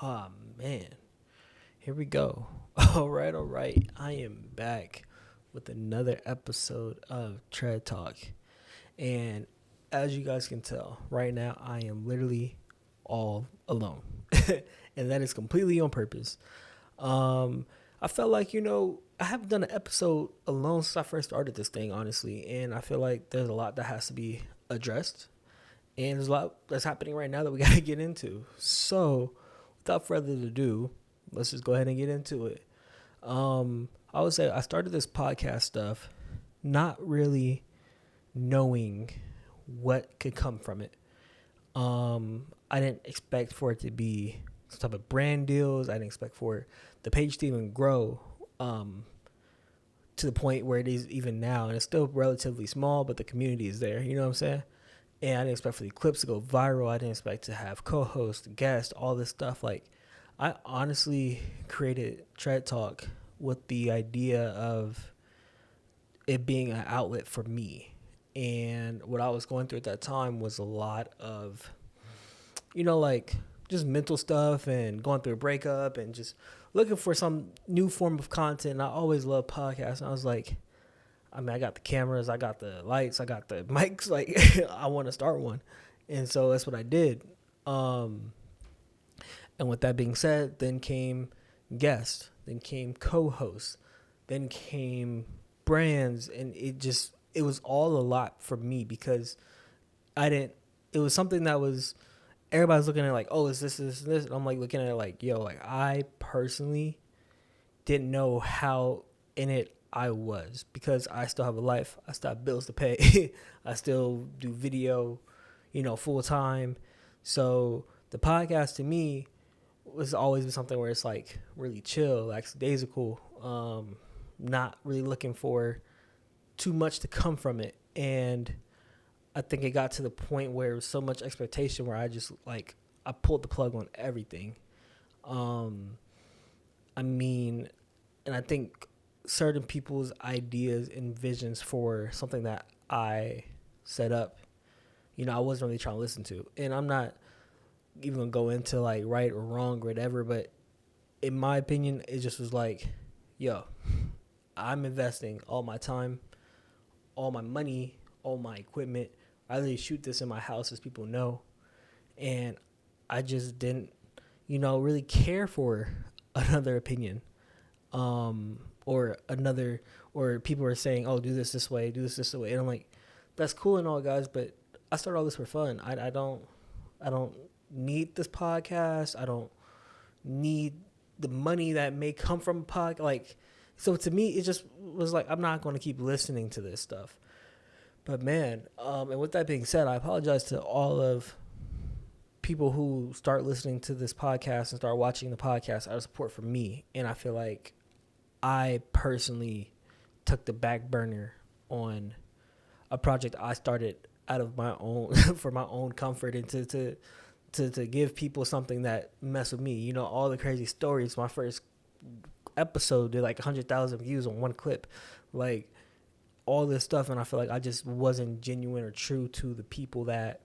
Oh man, here we go. All right. I am back with another episode of Tread Talk, and as you guys can tell, right now I am literally all alone, and that is completely on purpose. Um, I felt like I haven't done an episode alone since I first started this thing, honestly, and I feel like there's a lot that has to be addressed, and there's a lot that's happening right now that we got to get into. So, without further ado, let's just go ahead and get into it. I would say I started this podcast stuff not really knowing what could come from it. I didn't expect for it to be some type of brand deals. I didn't expect for the page to even grow to the point where it is even now. And it's still relatively small, but the community is there. You know what I'm saying? And I didn't expect for the clips to go viral. I didn't expect to have co-hosts, guests, all this stuff. Like, I honestly created Tread Talk with the idea of it being an outlet for me. And what I was going through at that time was a lot of, like just mental stuff and going through a breakup and just looking for some new form of content. And I always loved podcasts. And I was like, I got the cameras, I got the lights, I got the mics. Like, I want to start one. And so that's what I did. And with that being said, then came guests, then came co-hosts, then came brands. And it was all a lot for me because it was something that was, everybody's looking at it like, oh, is this. And I'm like looking at it like, yo, like I personally didn't know how in it I was because I still have a life. I still have bills to pay. I still do video, full time. So the podcast to me was always something where it's like really chill, like daisical, not really looking for too much to come from it. And I think it got to the point where it was so much expectation where I just like I pulled the plug on everything. And I think certain people's ideas and visions for something that I set up, I wasn't really trying to listen to. And I'm not even gonna go into like right or wrong or whatever, but in my opinion, it just was like, yo, I'm investing all my time, all my money, all my equipment. I really shoot this in my house, as people know, and I just didn't, really care for another opinion, or people are saying, oh, do this way, do this way, and I'm like, that's cool and all, guys, but I started all this for fun. I don't need this podcast. I don't need the money that may come from a podcast. Like, so to me, it just was like, I'm not going to keep listening to this stuff. But man, and with that being said, I apologize to all of people who start listening to this podcast and start watching the podcast out of support for me. And I feel like I personally took the back burner on a project I started out of my own, for my own comfort, and to give people something that mess with me. All the crazy stories. My first episode did like 100,000 views on one clip. Like, all this stuff, and I feel like I just wasn't genuine or true to the people that,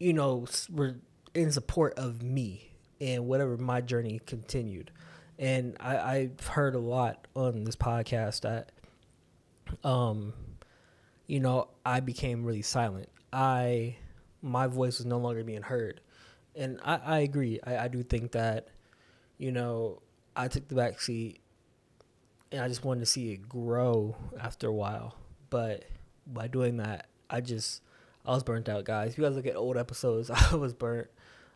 were in support of me and whatever my journey continued. And I've heard a lot on this podcast that, I became really silent. My voice was no longer being heard. And I agree. I do think that, I took the back seat and I just wanted to see it grow after a while. But by doing that, I was burnt out, guys. If you guys look at old episodes, I was burnt.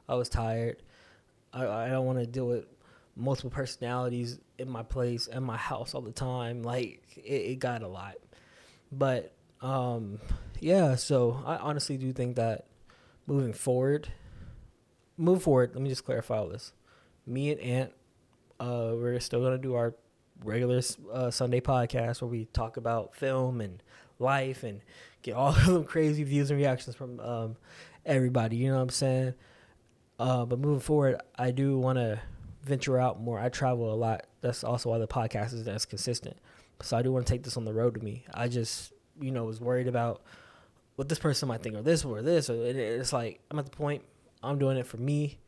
I was tired. I don't want to deal with multiple personalities in my place and my house all the time. Like, it got a lot. But, yeah, so I honestly do think that moving forward, let me just clarify all this. Me and Ant, we're still going to do our regular Sunday podcast where we talk about film and life and get all of them crazy views and reactions from everybody, you know what I'm saying? But moving forward, I do want to venture out more. I travel a lot. That's also why the podcast isn't as consistent. So I do want to take this on the road with me. I just, was worried about what this person might think, or this, or this. Or it's like, I'm at the point, I'm doing it for me.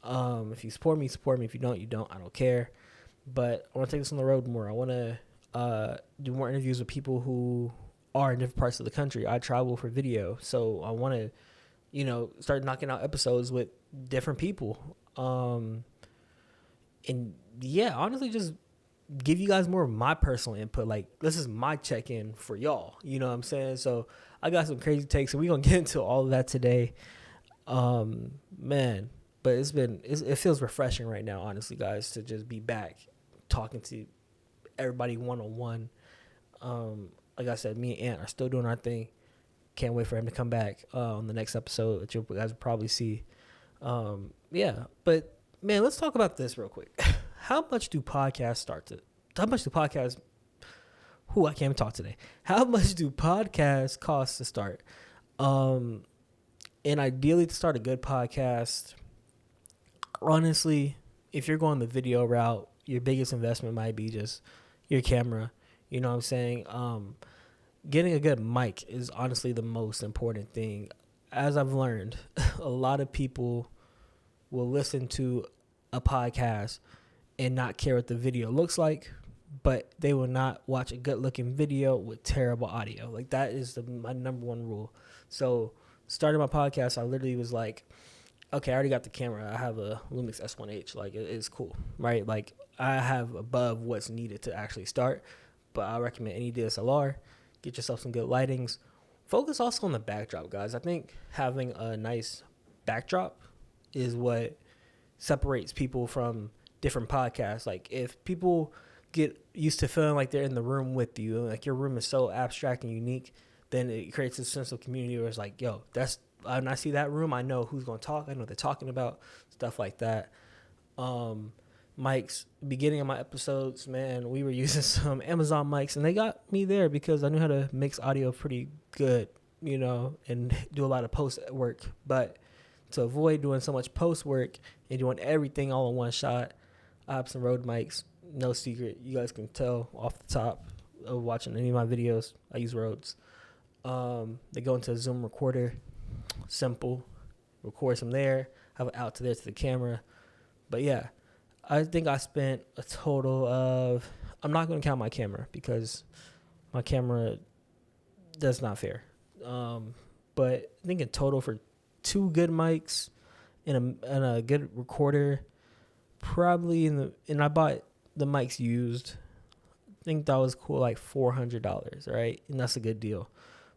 If you support me, support me. If you don't, you don't. I don't care. But I want to take this on the road more. I want to do more interviews with people who are in different parts of the country. I travel for video, so I want to, start knocking out episodes with different people. And yeah, honestly, just give you guys more of my personal input. Like, this is my check-in for y'all. You know what I'm saying? So I got some crazy takes, and we're going to get into all of that today. Man, but it feels refreshing right now, honestly, guys, to just be back talking to everybody one-on-one. Like I said, me and Ant are still doing our thing. Can't wait for him to come back on the next episode that you guys will probably see. Yeah, but man, let's talk about this real quick. How much do podcasts start to? How much do podcasts? I can't even talk today. How much do podcasts cost to start? And ideally, to start a good podcast, honestly, if you're going the video route, your biggest investment might be just your camera. You know what I'm saying? Getting a good mic is honestly the most important thing. As I've learned, a lot of people will listen to a podcast and not care what the video looks like, but they will not watch a good-looking video with terrible audio. Like, that is my number one rule. So, starting my podcast, I literally was like, okay, I already got the camera. I have a Lumix S1H. Like, it's cool, right? Like, I have above what's needed to actually start, but I recommend any DSLR. Get yourself some good lightings. Focus also on the backdrop, guys. I think having a nice backdrop is what separates people from different podcasts. Like, if people get used to feeling like they're in the room with you, like your room is so abstract and unique, then it creates a sense of community where it's like, yo, when I see that room, I know who's going to talk. I know what they're talking about, stuff like that. Mics, beginning of my episodes, man, we were using some Amazon mics, and they got me there because I knew how to mix audio pretty good, and do a lot of post work. But to avoid doing so much post work and doing everything all in one shot, I have some Rode mics. No secret, you guys can tell off the top of watching any of my videos, I use Rodes. They go into a Zoom recorder, simple, record from there, have it out to there to the camera. But yeah, I think I spent a total of, I'm not going to count my camera because my camera, that's not fair. But I think in total for 2 good mics and a good recorder, probably and I bought the mics used. I think that was cool, like $400, right? And that's a good deal.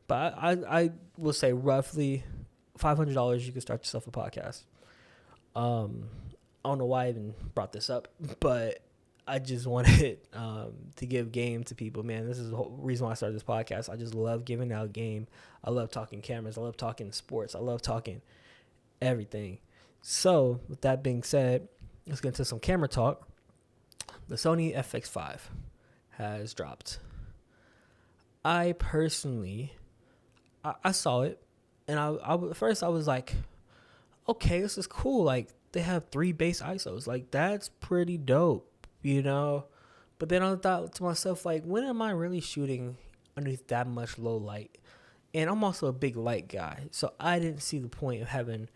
But I will say roughly $500 you can start yourself a podcast. I don't know why I even brought this up, but I just wanted to give game to people. Man, this is the whole reason why I started this podcast. I just love giving out game. I love talking cameras. I love talking sports. I love talking everything. So, with that being said, let's get into some camera talk. The Sony FX5 has dropped. I personally, I saw it, and at first I was like, okay, this is cool. Like, they have 3 base ISOs. Like, that's pretty dope, But then I thought to myself, like, when am I really shooting underneath that much low light? And I'm also a big light guy, so I didn't see the point of having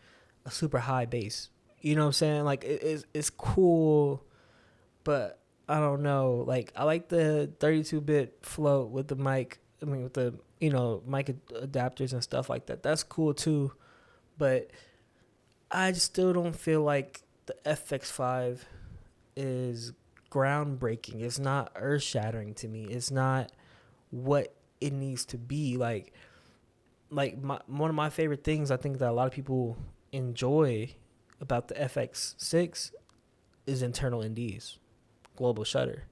a super high base. You know what I'm saying? Like, it's cool, but I don't know. Like, I like the 32-bit float with the mic. I mean, with the, mic adapters and stuff like that. That's cool, too. But I just still don't feel like the FX5 is groundbreaking. It's not earth-shattering to me. It's not what it needs to be. Like one of my favorite things I think that a lot of people enjoy about the FX6 is internal NDs, global shutter.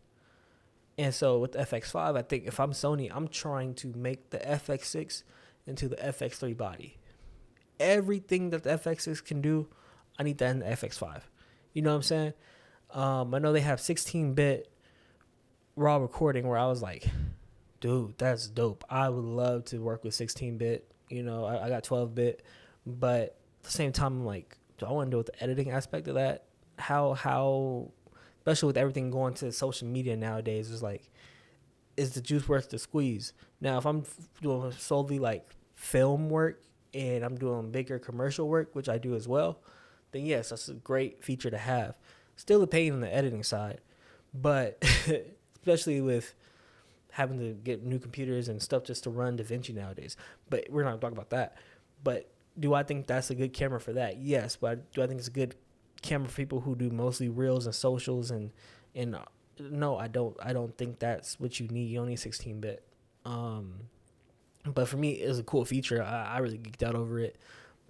And so with the FX5, I think if I'm Sony, I'm trying to make the FX6 into the FX3 body. Everything that the FX6 can do, I need that in the FX5. You know what I'm saying? I know they have 16-bit raw recording where I was like, dude, that's dope. I would love to work with 16-bit. I got 12-bit. But at the same time, I'm like, do I want to deal with the editing aspect of that? How, especially with everything going to social media nowadays, is like, is the juice worth the squeeze? Now, if I'm doing solely like film work and I'm doing bigger commercial work, which I do as well, then yes, that's a great feature to have. Still a pain on the editing side, but especially with having to get new computers and stuff just to run DaVinci nowadays. But we're not talking about that. But do I think that's a good camera for that? Yes, but do I think it's a good camera for people who do mostly reels and socials and no, I don't. I don't think that's what you need. You don't need 16-bit. But for me, it's a cool feature. I really geeked out over it,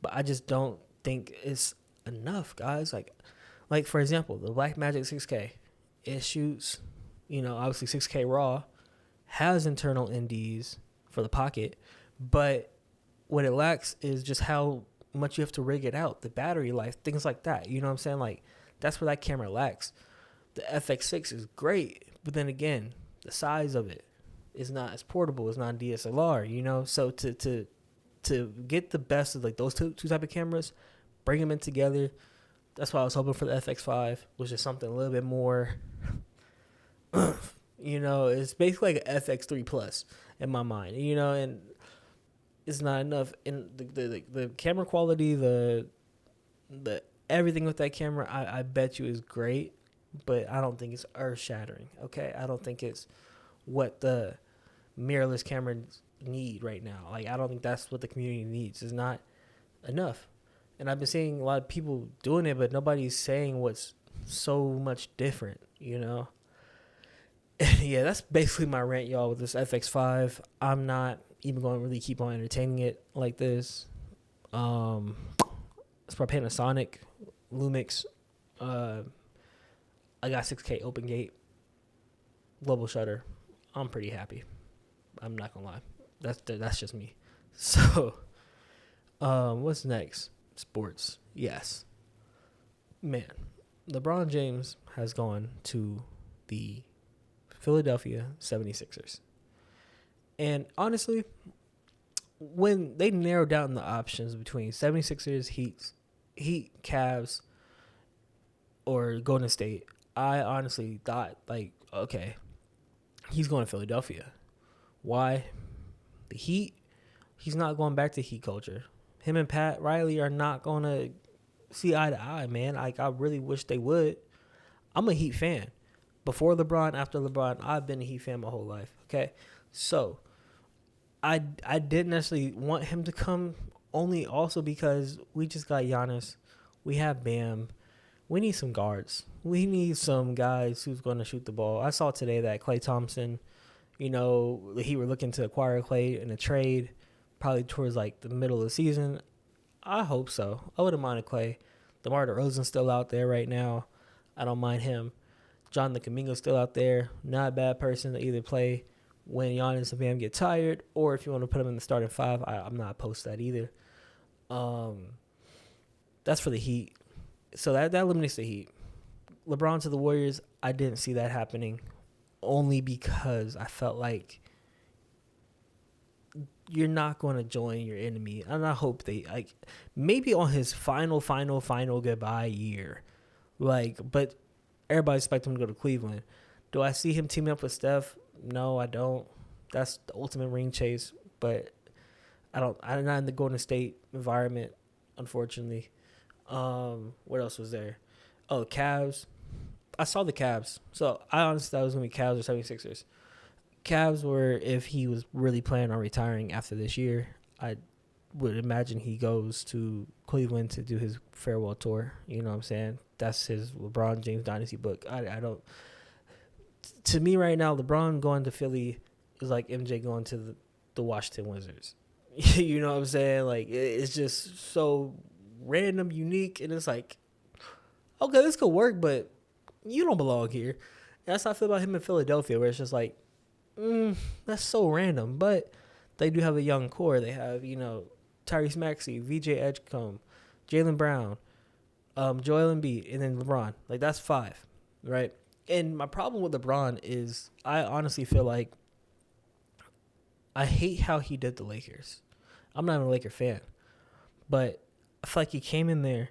but I just don't think it's enough, guys. Like for example, the Blackmagic 6K, it shoots, obviously 6K RAW, has internal NDs for the pocket, but what it lacks is just how much you have to rig it out, the battery life, things like that. You know what I'm saying? Like, that's what that camera lacks. The FX6 is great, but then again, the size of it is not as portable. It's not DSLR, So to get the best of like those two type of cameras, bring them in together. That's why I was hoping for the FX5, which is something a little bit more. It's basically like an FX3 Plus in my mind. And it's not enough. And the camera quality, the everything with that camera, I bet you is great, but I don't think it's earth shattering. Okay, I don't think it's what the mirrorless cameras need right now. Like, I don't think that's what the community needs. It's not enough. And I've been seeing a lot of people doing it, but nobody's saying what's so much different. Yeah, that's basically my rant, y'all, with this FX5. I'm not even going to really keep on entertaining it like this. It's for Panasonic Lumix. I got 6K open gate, global shutter. I'm pretty happy. I'm not gonna lie. That's just me. So, what's next? Sports. Yes. Man, LeBron James has gone to the Philadelphia 76ers. And honestly, when they narrowed down the options between 76ers, Heat, Cavs, or Golden State, I honestly thought, like, okay, he's going to Philadelphia. Why? The Heat, he's not going back to Heat culture. Him and Pat Riley are not going to see eye to eye, man. Like, I really wish they would. I'm a Heat fan. Before LeBron, after LeBron, I've been a Heat fan my whole life, okay? So, I didn't necessarily want him to come, only also because we just got Giannis. We have Bam. We need some guards. We need some guys who's going to shoot the ball. I saw today that Klay Thompson, he were looking to acquire Klay in a trade, probably towards like the middle of the season. I hope so. I wouldn't mind a Klay. DeMar DeRozan's still out there right now. I don't mind him. John Kaminga's still out there. Not a bad person to either play when Giannis and Bam get tired, or if you want to put him in the starting five, I'm not opposed to that either. That's for the Heat. So that eliminates the Heat. LeBron to the Warriors, I didn't see that happening, only because I felt like you're not going to join your enemy. And I hope maybe on his final goodbye year. But everybody expects him to go to Cleveland. Do I see him teaming up with Steph? No, I don't. That's the ultimate ring chase. But I'm not in the Golden State environment, unfortunately. What else was there? Oh, Cavs. I saw the Cavs. So I honestly thought it was going to be Cavs or 76ers. Cavs were, if he was really planning on retiring after this year, I would imagine he goes to Cleveland to do his farewell tour. You know what I'm saying? That's his LeBron James Dynasty book. I don't. To me right now, LeBron going to Philly is like MJ going to the Washington Wizards. You know what I'm saying? Like, it's just so random, unique, and it's like, okay, this could work, but you don't belong here. And that's how I feel about him in Philadelphia, where it's just like, that's so random. But they do have a young core. They have, Tyrese Maxey, VJ Edgecombe, Jaylen Brown, Joel Embiid, and then LeBron. Like, that's 5, right? And my problem with LeBron is I honestly feel like I hate how he did the Lakers. I'm not even a Laker fan, but I feel like he came in there.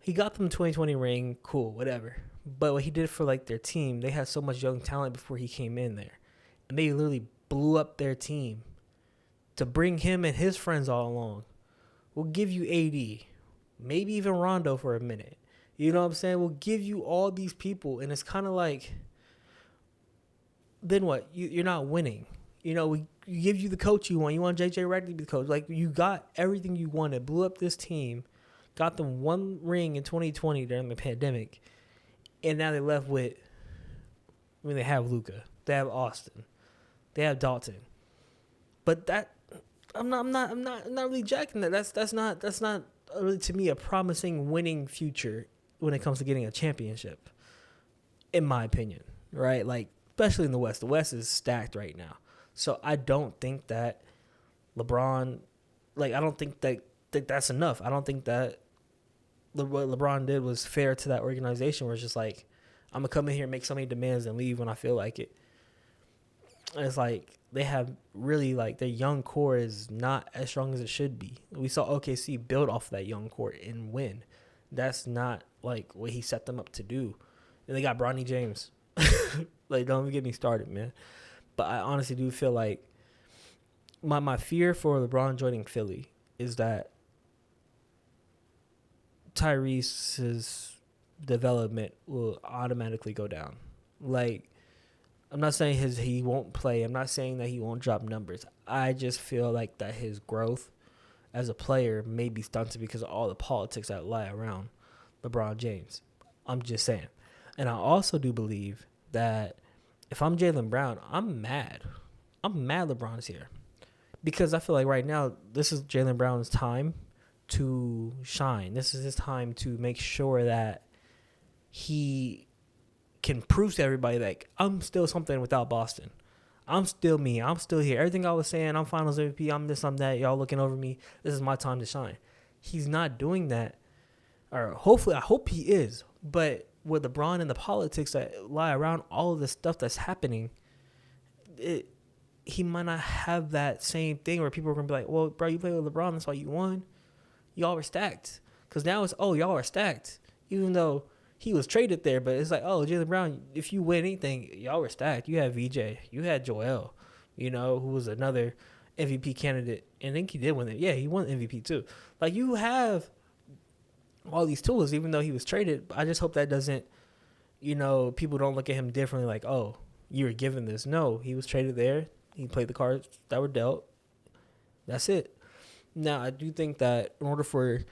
He got them 2020 ring, cool, whatever. But what he did for, like, their team, they had so much young talent before he came in there. And they literally blew up their team to bring him and his friends all along. We'll give you AD. maybe even Rondo for a minute. You know what I'm saying? We'll give you all these people, and it's kind of like, then what? You're not winning. You know, we give you the coach you want. You want JJ Redick to be the coach. Like, you got everything you wanted. Blew up this team. Got them one ring in 2020 during the pandemic. And now they're left with, I mean, they have Luka. They have Austin. They have Dalton. But that, I'm not really jacking that. That's not really, to me, a promising winning future when it comes to getting a championship, in my opinion, right? Like, especially in the West. The West is stacked right now. So I don't think that LeBron, like, I don't think that's enough. I don't think that what LeBron did was fair to that organization, where it's just like, I'm going to come in here and make so many demands and leave when I feel like it. And it's like, they have really, like, their young core is not as strong as it should be. We saw OKC build off of that young core and win. That's not, like, what he set them up to do. And they got Bronny James. Like, don't even get me started, man. But I honestly do feel like my fear for LeBron joining Philly is that Tyrese's development will automatically go down. Like, I'm not saying he won't play. I'm not saying that he won't drop numbers. I just feel like that his growth as a player may be stunted because of all the politics that lie around LeBron James. I'm just saying. And I also do believe that if I'm Jaylen Brown, I'm mad. I'm mad LeBron's here. Because I feel like right now, this is Jaylen Brown's time to shine. This is his time to make sure that he can prove to everybody, like, I'm still something without Boston. I'm still me. I'm still here. Everything I was saying, I'm finals MVP, I'm this, I'm that, y'all looking over me. This is my time to shine. He's not doing that. Or hopefully, I hope he is. But with LeBron and the politics that lie around all of the stuff that's happening, he might not have that same thing where people are going to be like, well, bro, you play with LeBron, that's why you won. Y'all were stacked. Because now it's, oh, y'all are stacked. Even though he was traded there, but it's like, oh, Jaylen Brown, if you win anything, y'all were stacked. You had VJ. You had Joel, who was another MVP candidate. And I think he did win it. Yeah, he won MVP too. Like, you have all these tools, even though he was traded. I just hope that doesn't, people don't look at him differently, like, oh, you were given this. No, he was traded there. He played the cards that were dealt. That's it. Now, I do think that in order for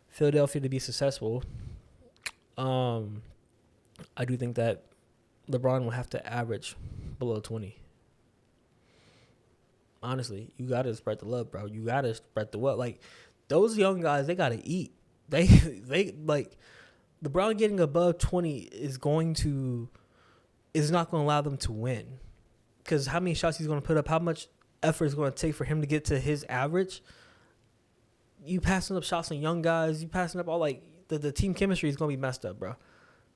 Philadelphia to be successful, I do think that LeBron will have to average below 20. Honestly, you got to spread the love, bro. You got to spread the wealth. Like, those young guys, they got to eat. They like, LeBron getting above 20 is not going to allow them to win. Because how many shots he's going to put up, how much effort is going to take for him to get to his average. You passing up shots on young guys, you passing up all, like, the team chemistry is going to be messed up, bro.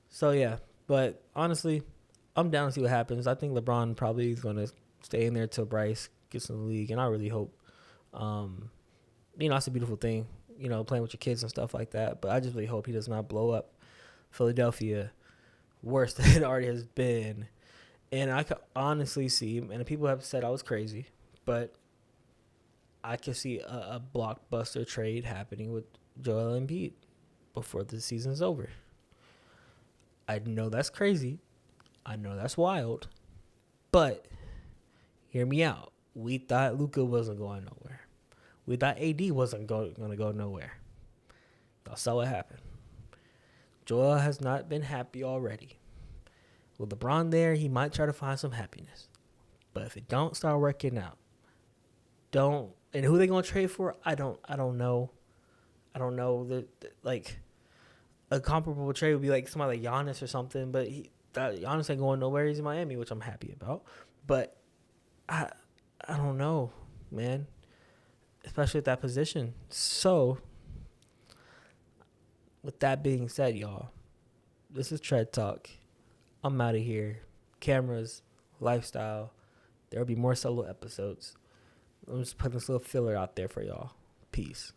So, yeah. But, honestly, I'm down to see what happens. I think LeBron probably is going to stay in there till Bryce gets in the league, and I really hope. It's a beautiful thing, playing with your kids and stuff like that. But I just really hope he does not blow up Philadelphia worse than it already has been. And I could honestly see, and people have said I was crazy, but I could see a blockbuster trade happening with Joel Embiid before the season's over. I know that's crazy. I know that's wild. But hear me out. We thought Luka wasn't going nowhere. We thought AD wasn't going to go nowhere. Y'all saw what happened. Joel has not been happy already. With LeBron there, he might try to find some happiness. But if it don't start working out, and who they going to trade for? I don't know. I don't know. Like, a comparable trade would be like somebody like Giannis or something. But Giannis ain't going nowhere. He's in Miami, which I'm happy about. But I don't know, man. Especially at that position. So, with that being said, y'all, this is Tread Talk. I'm out of here. Cameras, lifestyle. There will be more solo episodes. I'm just putting this little filler out there for y'all. Peace.